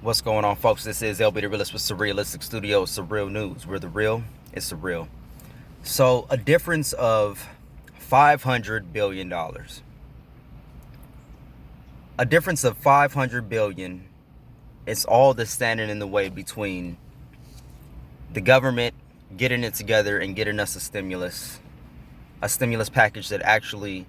What's going on, folks? This is LB the Realist with Surrealistic Studios, Surreal News, where the real is surreal. So, a difference of $500 billion. A difference of $500 billion is all that's standing in the way between the government getting it together and getting us a stimulus package that actually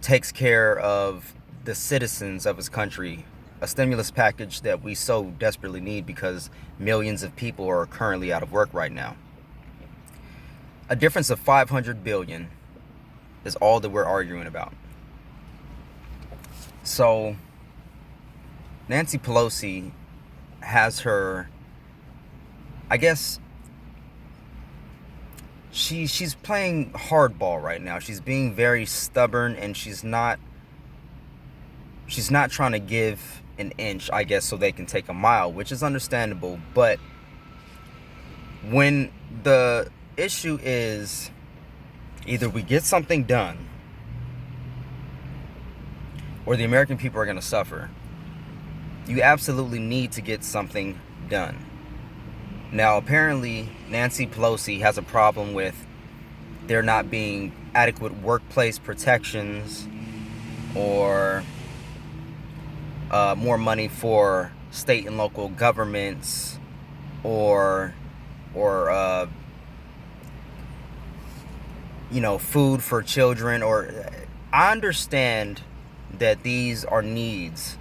takes care of the citizens of his country, a stimulus package that we so desperately need because millions of people are currently out of work right now. A difference of 500 billion is all that we're arguing about. So Nancy Pelosi has her, I guess she's playing hardball right now. She's being very stubborn, and she's not trying to give an inch, I guess, so they can take a mile, which is understandable. But when the issue is either we get something done or the American people are going to suffer, you absolutely need to get something done. Now, apparently, Nancy Pelosi has a problem with there not being adequate workplace protections or more money for state and local governments or food for children. Or I understand that these are needs.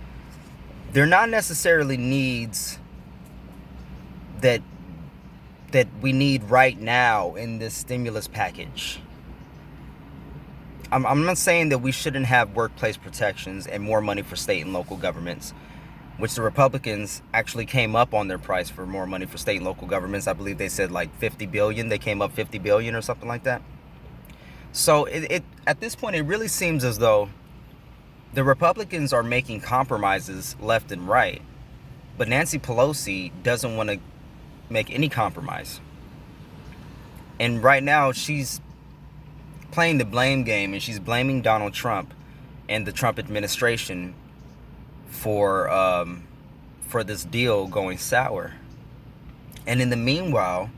They're not necessarily needs that we need right now in this stimulus package. I'm not saying that we shouldn't have workplace protections and more money for state and local governments, which the Republicans actually came up on their price for more money for state and local governments. I believe they said like 50 billion. They came up 50 billion or something like that. So it at this point, it really seems as though the Republicans are making compromises left and right, but Nancy Pelosi doesn't want to make any compromise. And right now she's playing the blame game, and she's blaming Donald Trump and the Trump administration for this deal going sour. And in the meanwhile,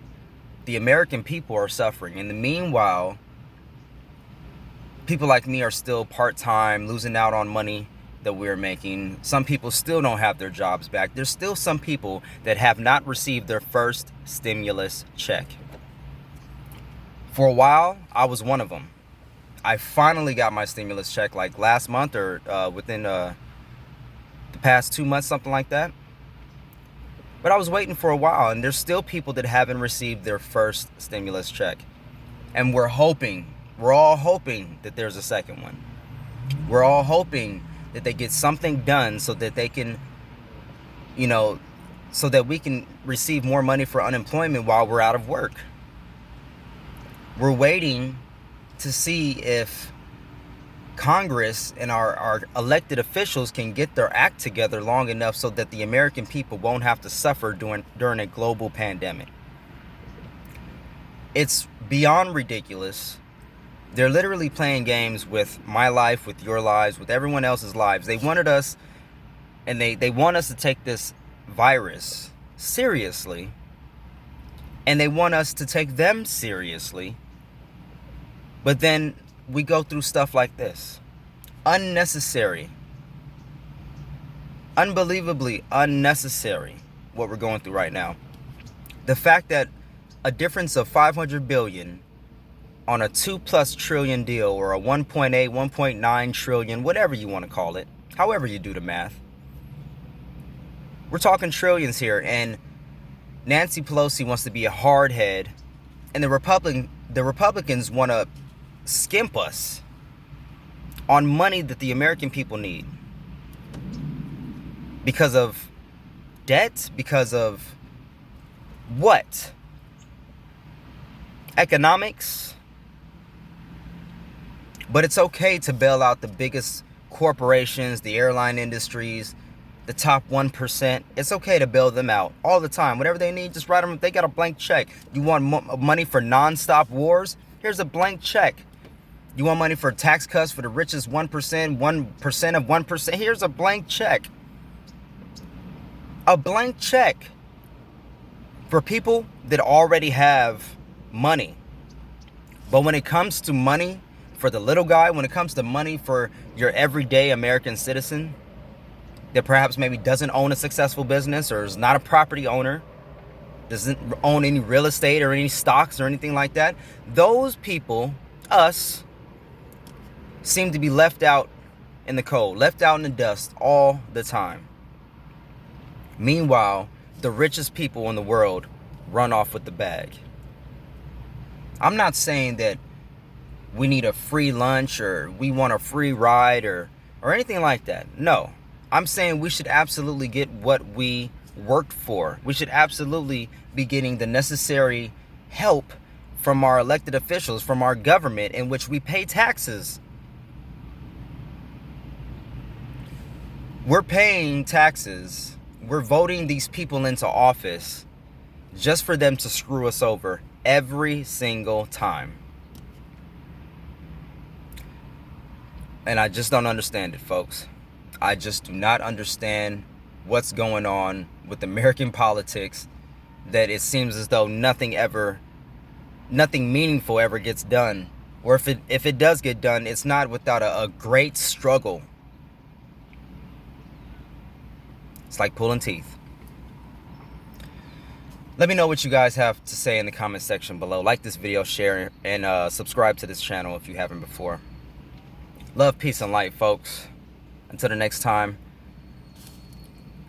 the American people are suffering. In the meanwhile, people like me are still part-time, losing out on money that we're making. Some people still don't have their jobs back. There's still some people that have not received their first stimulus check. For a while, I was one of them. I finally got my stimulus check like last month or within the past 2 months, something like that. But I was waiting for a while, and there's still people that haven't received their first stimulus check. And we're all hoping that there's a second one. We're all hoping that they get something done so that they can, so that we can receive more money for unemployment while we're out of work. We're waiting to see if Congress and our elected officials can get their act together long enough so that the American people won't have to suffer during a global pandemic. It's beyond ridiculous. They're literally playing games with my life, with your lives, with everyone else's lives. They wanted us, and they want us to take this virus seriously, and they want us to take them seriously. But then we go through stuff like this. Unnecessary. Unbelievably unnecessary, what we're going through right now. The fact that a difference of 500 billion on a 2+ trillion deal, or a 1.8, 1.9 trillion, whatever you want to call it, however you do the math. We're talking trillions here, and Nancy Pelosi wants to be a hardhead, and the Republicans want to skimp us on money that the American people need. Because of debt? Because of what? Economics? But it's okay to bail out the biggest corporations, the airline industries, the top 1%. It's okay to bail them out all the time. Whatever they need, just write them. They got a blank check. You want money for nonstop wars? Here's a blank check. You want money for tax cuts for the richest 1%, 1% of 1%? Here's a blank check. A blank check for people that already have money. But when it comes to money for the little guy, when it comes to money for your everyday American citizen that perhaps maybe doesn't own a successful business or is not a property owner, doesn't own any real estate or any stocks or anything like that, those people, us, seem to be left out in the cold, left out in the dust all the time. Meanwhile, the richest people in the world run off with the bag. I'm not saying that we need a free lunch or we want a free ride or anything like that. No, I'm saying we should absolutely get what we worked for. We should absolutely be getting the necessary help from our elected officials, from our government in which we pay taxes. We're paying taxes. We're voting these people into office just for them to screw us over every single time. And I just don't understand it, folks. I just do not understand what's going on with American politics, that it seems as though nothing meaningful ever gets done. Or if it does get done, it's not without a great struggle. It's like pulling teeth. Let me know what you guys have to say in the comment section below. Like this video, share, and subscribe to this channel if you haven't before. Love, peace, and light, folks. Until the next time,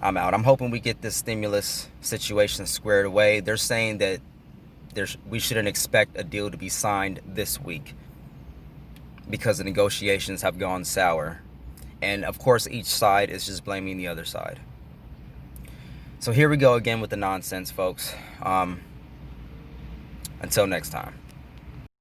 I'm out. I'm hoping we get this stimulus situation squared away. They're saying that we shouldn't expect a deal to be signed this week because the negotiations have gone sour. And of course, each side is just blaming the other side. So here we go again with the nonsense, folks. Until next time.